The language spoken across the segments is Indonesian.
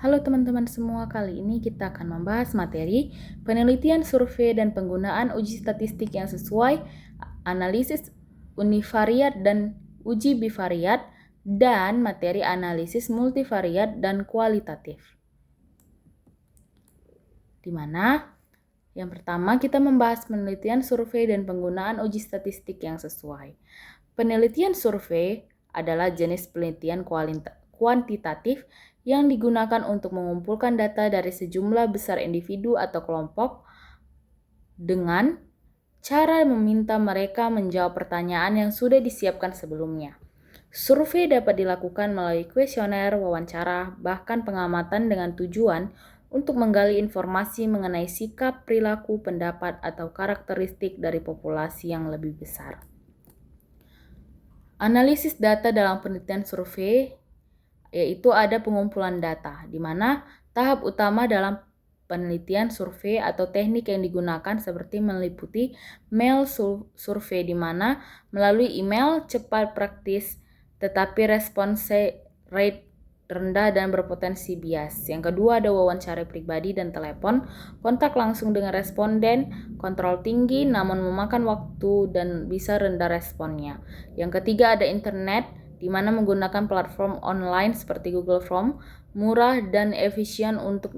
Halo teman-teman semua, kali ini kita akan membahas materi penelitian survei dan penggunaan uji statistik yang sesuai, analisis univariat dan uji bivariat, dan materi analisis multivariat dan kualitatif. Di mana yang pertama kita membahas penelitian survei dan penggunaan uji statistik yang sesuai. Penelitian survei adalah jenis penelitian kuantitatif yang digunakan untuk mengumpulkan data dari sejumlah besar individu atau kelompok dengan cara meminta mereka menjawab pertanyaan yang sudah disiapkan sebelumnya. Survei dapat dilakukan melalui kuesioner, wawancara, bahkan pengamatan dengan tujuan untuk menggali informasi mengenai sikap, perilaku, pendapat, atau karakteristik dari populasi yang lebih besar. Analisis data dalam penelitian survei yaitu ada pengumpulan data, di mana tahap utama dalam penelitian survei atau teknik yang digunakan seperti meliputi mail survei, di mana melalui email cepat, praktis, tetapi respons rate rendah dan berpotensi bias. Yang kedua ada wawancara pribadi dan telepon, kontak langsung dengan responden, kontrol tinggi namun memakan waktu dan bisa rendah responnya. Yang ketiga ada internet, di mana menggunakan platform online seperti Google Form, murah dan efisien untuk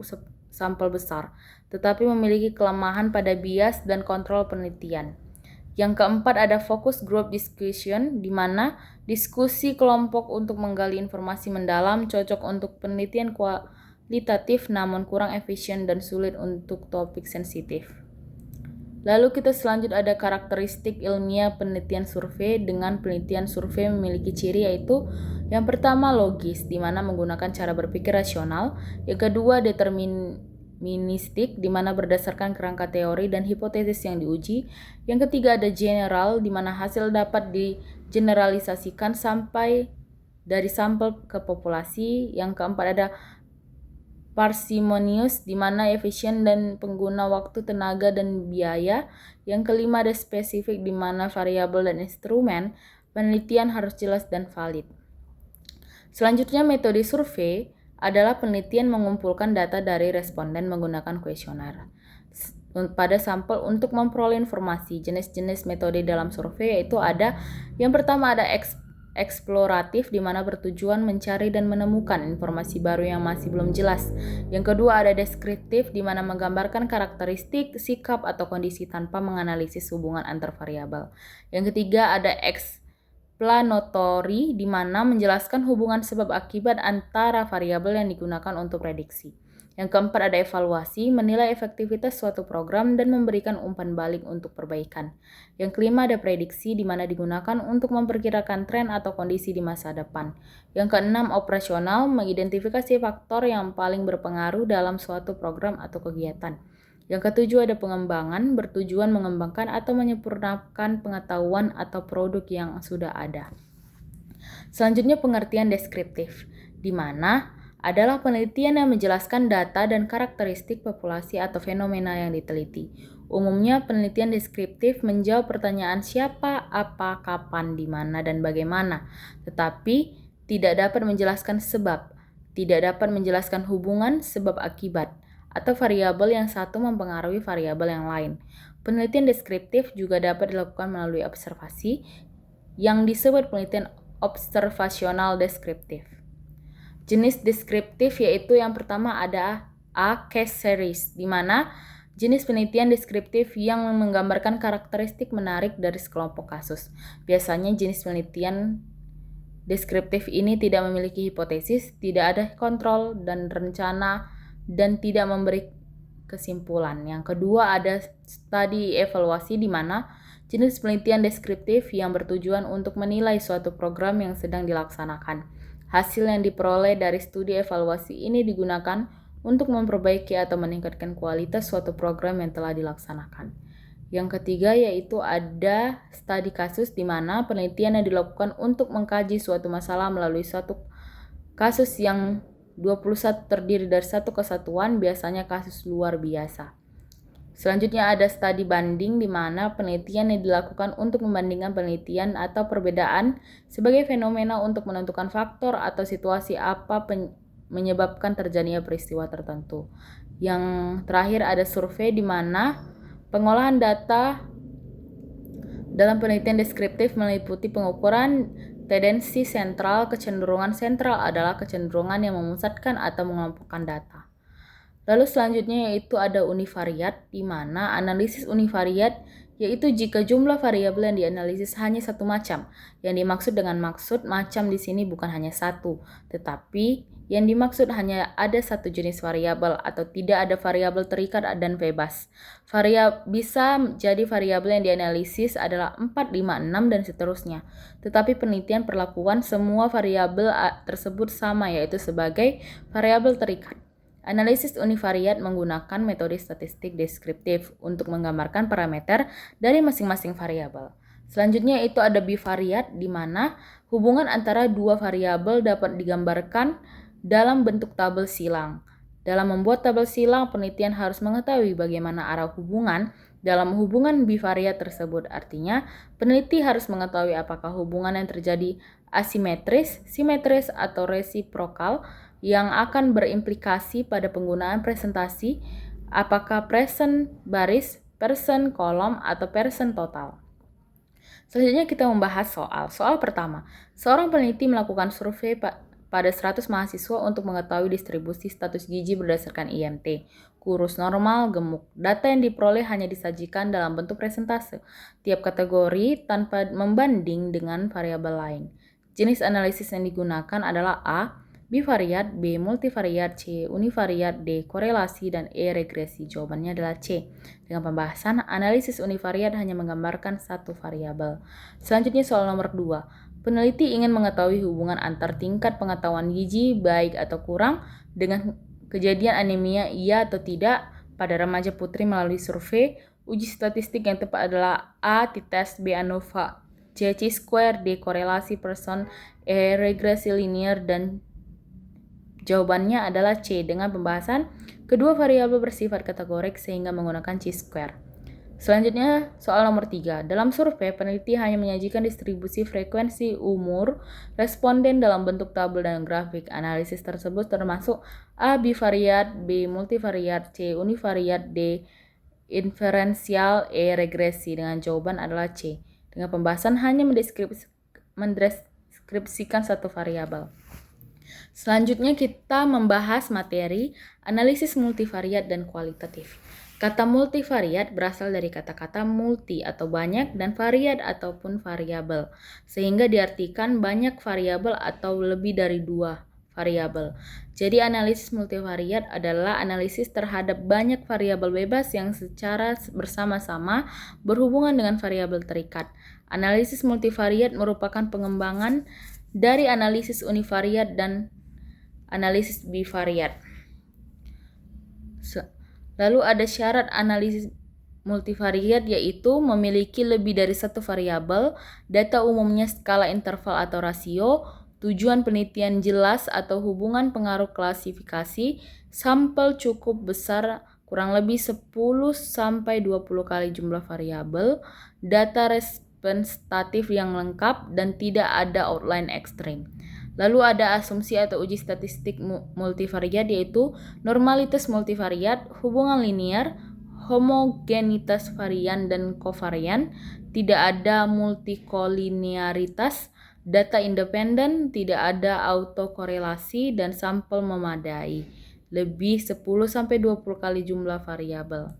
sampel besar, tetapi memiliki kelemahan pada bias dan kontrol penelitian. Yang keempat ada focus group discussion, di mana diskusi kelompok untuk menggali informasi mendalam cocok untuk penelitian kualitatif namun kurang efisien dan sulit untuk topik sensitif. Lalu kita selanjutnya ada karakteristik ilmiah penelitian survei. Dengan penelitian survei memiliki ciri yaitu yang pertama logis, di mana menggunakan cara berpikir rasional. Yang kedua deterministik, di mana berdasarkan kerangka teori dan hipotesis yang diuji. Yang ketiga ada general, di mana hasil dapat digeneralisasikan sampai dari sampel ke populasi. Yang keempat ada parsimonius, di mana efisien dan pengguna waktu, tenaga, dan biaya. Yang kelima ada spesifik, di mana variabel dan instrumen penelitian harus jelas dan valid. Selanjutnya metode survei adalah penelitian mengumpulkan data dari responden menggunakan kuesioner pada sampel untuk memperoleh informasi. Jenis-jenis metode dalam survei yaitu ada yang pertama ada eksploratif, di mana bertujuan mencari dan menemukan informasi baru yang masih belum jelas. Yang kedua ada deskriptif, di mana menggambarkan karakteristik, sikap, atau kondisi tanpa menganalisis hubungan antar variabel. Yang ketiga ada explanatory, di mana menjelaskan hubungan sebab akibat antara variabel yang digunakan untuk prediksi. Yang keempat ada evaluasi, menilai efektivitas suatu program dan memberikan umpan balik untuk perbaikan. Yang kelima ada prediksi, di mana digunakan untuk memperkirakan tren atau kondisi di masa depan. Yang keenam operasional, mengidentifikasi faktor yang paling berpengaruh dalam suatu program atau kegiatan. Yang ketujuh ada pengembangan, bertujuan mengembangkan atau menyempurnakan pengetahuan atau produk yang sudah ada. Selanjutnya pengertian deskriptif, di mana adalah penelitian yang menjelaskan data dan karakteristik populasi atau fenomena yang diteliti. Umumnya penelitian deskriptif menjawab pertanyaan siapa, apa, kapan, di mana, dan bagaimana, tetapi tidak dapat menjelaskan sebab, tidak dapat menjelaskan hubungan sebab akibat, atau variabel yang satu mempengaruhi variabel yang lain. Penelitian deskriptif juga dapat dilakukan melalui observasi yang disebut penelitian observasional deskriptif. Jenis deskriptif yaitu yang pertama ada case series, di mana jenis penelitian deskriptif yang menggambarkan karakteristik menarik dari sekelompok kasus. Biasanya jenis penelitian deskriptif ini tidak memiliki hipotesis, tidak ada kontrol dan rencana, dan tidak memberi kesimpulan. Yang kedua ada studi evaluasi, di mana jenis penelitian deskriptif yang bertujuan untuk menilai suatu program yang sedang dilaksanakan. Hasil yang diperoleh dari studi evaluasi ini digunakan untuk memperbaiki atau meningkatkan kualitas suatu program yang telah dilaksanakan. Yang ketiga yaitu ada studi kasus, di mana penelitian yang dilakukan untuk mengkaji suatu masalah melalui suatu kasus yang 21 terdiri dari satu kesatuan, biasanya kasus luar biasa. Selanjutnya ada studi banding, di mana penelitian yang dilakukan untuk membandingkan penelitian atau perbedaan sebagai fenomena untuk menentukan faktor atau situasi apa menyebabkan terjadinya peristiwa tertentu. Yang terakhir ada survei di mana pengolahan data dalam penelitian deskriptif meliputi pengukuran tendensi sentral. Kecenderungan sentral adalah kecenderungan yang memusatkan atau mengelompokkan data. Lalu selanjutnya yaitu ada univariat, di mana analisis univariat yaitu jika jumlah variabel yang dianalisis hanya satu macam. Yang dimaksud dengan maksud macam di sini bukan hanya satu, tetapi yang dimaksud hanya ada satu jenis variabel atau tidak ada variabel terikat dan bebas. Bisa jadi variabel yang dianalisis adalah 4, 5, 6 dan seterusnya. Tetapi penelitian perlakuan semua variabel tersebut sama, yaitu sebagai variabel terikat. Analisis univariat menggunakan metode statistik deskriptif untuk menggambarkan parameter dari masing-masing variabel. Selanjutnya itu ada bivariat, di mana hubungan antara dua variabel dapat digambarkan dalam bentuk tabel silang. Dalam membuat tabel silang, penelitian harus mengetahui bagaimana arah hubungan dalam hubungan bivariat tersebut. Artinya, peneliti harus mengetahui apakah hubungan yang terjadi asimetris, simetris, atau resiprokal yang akan berimplikasi pada penggunaan presentasi, apakah present baris, present kolom, atau present total. Selanjutnya kita membahas soal pertama. Seorang peneliti melakukan survei pada 100 mahasiswa untuk mengetahui distribusi status gizi berdasarkan IMT, kurus, normal, gemuk. Data yang diperoleh hanya disajikan dalam bentuk presentase, tiap kategori tanpa membanding dengan variabel lain. Jenis analisis yang digunakan adalah A, bivariat, B, multivariat, C, univariat, D, korelasi, dan E, regresi. Jawabannya adalah C. Dengan pembahasan, analisis univariat hanya menggambarkan satu variabel. Selanjutnya soal nomor 2. Peneliti ingin mengetahui hubungan antar tingkat pengetahuan gizi baik atau kurang dengan kejadian anemia iya atau tidak pada remaja putri melalui survei. Uji statistik yang tepat adalah A, t-test, B, ANOVA, C, chi-square, D, korelasi person, E, regresi linear, dan jawabannya adalah C. Dengan pembahasan, kedua variabel bersifat kategorik sehingga menggunakan chi-square. Selanjutnya, soal nomor 3. Dalam survei, peneliti hanya menyajikan distribusi frekuensi umur responden dalam bentuk tabel dan grafik. Analisis tersebut termasuk A, bivariat, B, multivariat, C, univariat, D, inferensial, E, regresi. Dengan jawaban adalah C. Dengan pembahasan hanya mendeskripsikan satu variabel. Selanjutnya kita membahas materi analisis multivariat dan kualitatif. Kata multivariat berasal dari kata-kata multi atau banyak dan variat ataupun variabel, sehingga diartikan banyak variabel atau lebih dari dua variabel. Jadi analisis multivariat adalah analisis terhadap banyak variabel bebas yang secara bersama-sama berhubungan dengan variabel terikat. Analisis multivariat merupakan pengembangan dari analisis univariat dan analisis bivariat. Lalu ada syarat analisis multivariat, yaitu memiliki lebih dari satu variabel, data umumnya skala interval atau rasio, tujuan penelitian jelas atau hubungan pengaruh klasifikasi, sampel cukup besar kurang lebih 10-20 kali jumlah variabel, data representatif yang lengkap, dan tidak ada outline ekstrim. Lalu ada asumsi atau uji statistik multivariat, yaitu normalitas multivariat, hubungan linear, homogenitas varian dan kovarian, tidak ada multikolinearitas, data independen, tidak ada autokorelasi, dan sampel memadai, lebih 10-20 kali jumlah variabel.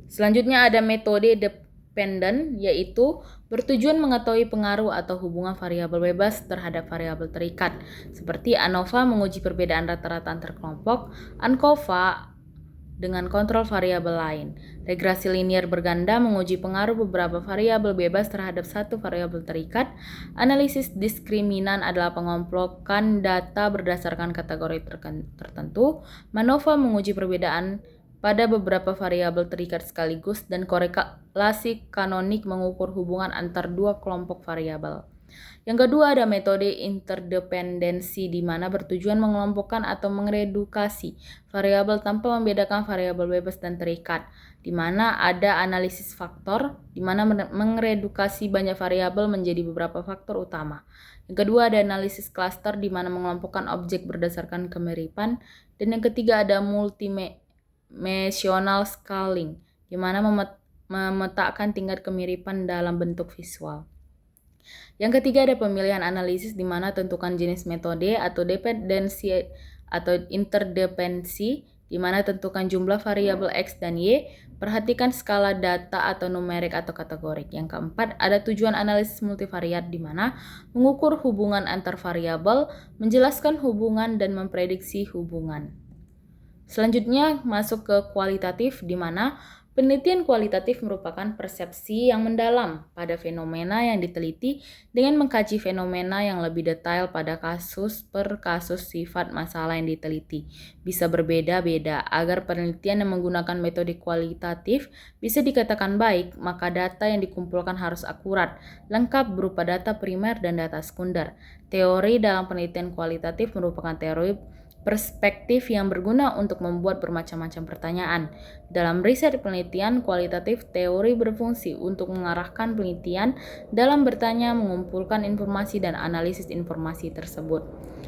Selanjutnya ada metode dependent, yaitu bertujuan mengetahui pengaruh atau hubungan variabel bebas terhadap variabel terikat. Seperti ANOVA menguji perbedaan rata-rata antar kelompok, ANCOVA dengan kontrol variabel lain. Regresi linear berganda menguji pengaruh beberapa variabel bebas terhadap satu variabel terikat. Analisis diskriminan adalah pengompokan data berdasarkan kategori tertentu. MANOVA menguji perbedaan pada beberapa variabel terikat sekaligus, dan korelasi kanonik mengukur hubungan antar dua kelompok variabel. Yang kedua ada metode interdependensi di mana bertujuan mengelompokkan atau meredukasi variabel tanpa membedakan variabel bebas dan terikat, di mana ada analisis faktor, di mana meredukasi banyak variabel menjadi beberapa faktor utama. Yang kedua ada analisis cluster di mana mengelompokkan objek berdasarkan kemiripan, dan yang ketiga ada multidimensional scaling, di mana memetakan tingkat kemiripan dalam bentuk visual. Yang ketiga ada pemilihan analisis di mana tentukan jenis metode atau dependensi atau interdependensi di mana tentukan jumlah variabel X dan Y, perhatikan skala data atau numerik atau kategorik. Yang keempat ada tujuan analisis multivariat di mana mengukur hubungan antar variabel, menjelaskan hubungan dan memprediksi hubungan. Selanjutnya masuk ke kualitatif di mana penelitian kualitatif merupakan persepsi yang mendalam pada fenomena yang diteliti dengan mengkaji fenomena yang lebih detail pada kasus per kasus sifat masalah yang diteliti. Bisa berbeda-beda agar penelitian yang menggunakan metode kualitatif bisa dikatakan baik, maka data yang dikumpulkan harus akurat, lengkap berupa data primer dan data sekunder. Teori dalam penelitian kualitatif merupakan teori perspektif yang berguna untuk membuat bermacam-macam pertanyaan. Dalam riset penelitian kualitatif, teori berfungsi untuk mengarahkan penelitian dalam bertanya, mengumpulkan informasi, dan analisis informasi tersebut.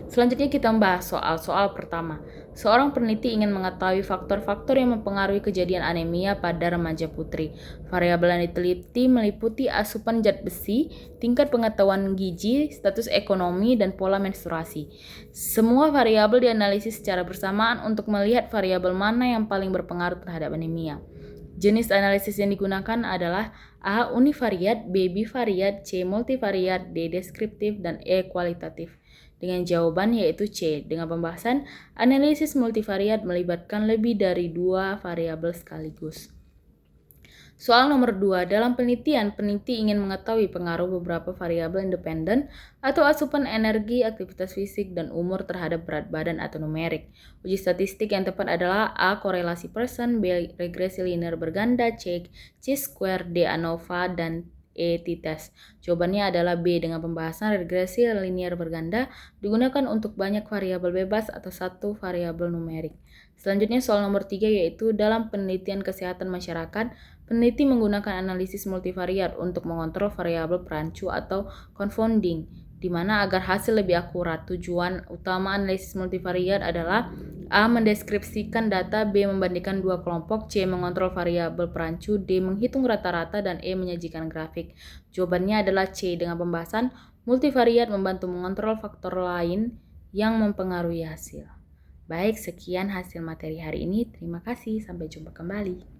Selanjutnya kita membahas soal pertama. Seorang peneliti ingin mengetahui faktor-faktor yang mempengaruhi kejadian anemia pada remaja putri. Variabel yang diteliti meliputi asupan zat besi, tingkat pengetahuan gizi, status ekonomi, dan pola menstruasi. Semua variabel dianalisis secara bersamaan untuk melihat variabel mana yang paling berpengaruh terhadap anemia. Jenis analisis yang digunakan adalah A. Univariat, B. Bivariat, C. Multivariat, D. Deskriptif, dan E. Kualitatif. Dengan jawaban yaitu C. Dengan pembahasan, analisis multivariat melibatkan lebih dari 2 variabel sekaligus. Soal nomor 2, dalam penelitian, peneliti ingin mengetahui pengaruh beberapa variabel independen atau asupan energi, aktivitas fisik, dan umur terhadap berat badan atau numerik. Uji statistik yang tepat adalah A. Korelasi Pearson, B. Regresi linear berganda, C. Chi-square, D. ANOVA, dan E. T-test. Jawabannya adalah B. Dengan pembahasan regresi linear berganda digunakan untuk banyak variabel bebas atau satu variabel numerik. Selanjutnya soal nomor 3 yaitu dalam penelitian kesehatan masyarakat, peneliti menggunakan analisis multivariat untuk mengontrol variabel perancu atau confounding, di mana agar hasil lebih akurat. Tujuan utama analisis multivariat adalah A. Mendeskripsikan data, B. Membandingkan dua kelompok, C. Mengontrol variabel perancu, D. Menghitung rata-rata, dan E. Menyajikan grafik. Jawabannya adalah C. Dengan pembahasan, multivariat membantu mengontrol faktor lain yang mempengaruhi hasil. Baik, sekian hasil materi hari ini. Terima kasih, sampai jumpa kembali.